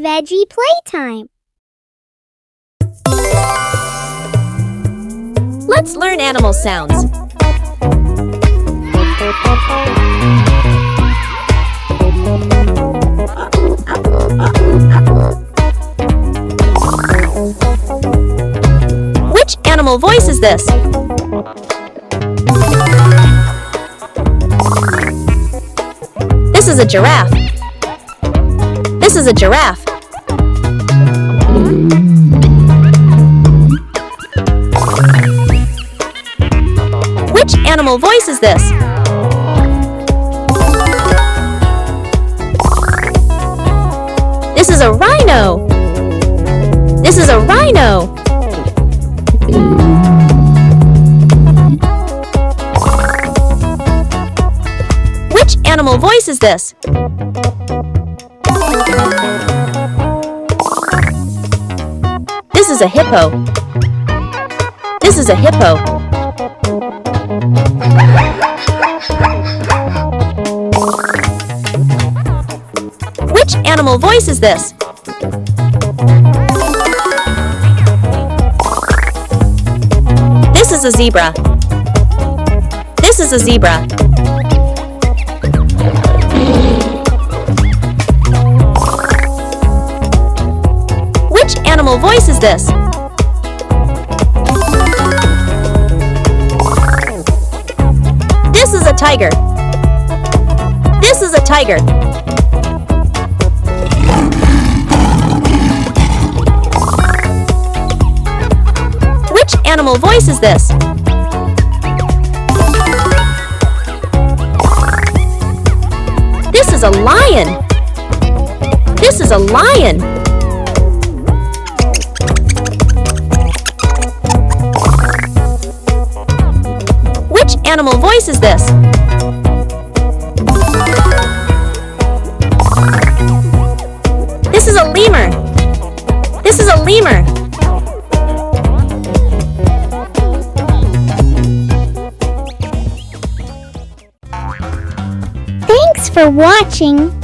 veggie playtime. Let's learn animal sounds. Which animal voice is this? This is a giraffe. This is a giraffe. Which animal voice is this? This is a rhino. This is a rhino. Which animal voice is this? This is a hippo. This is a hippo. Which animal voice is this? This is a zebra. This is a zebra. Which animal voice is this? This is a tiger. This is a tiger. Which animal voice is this? This is a lion. This is a lion. Which animal voice is this? This is a lemur. This is a lemur. Thanks for watching.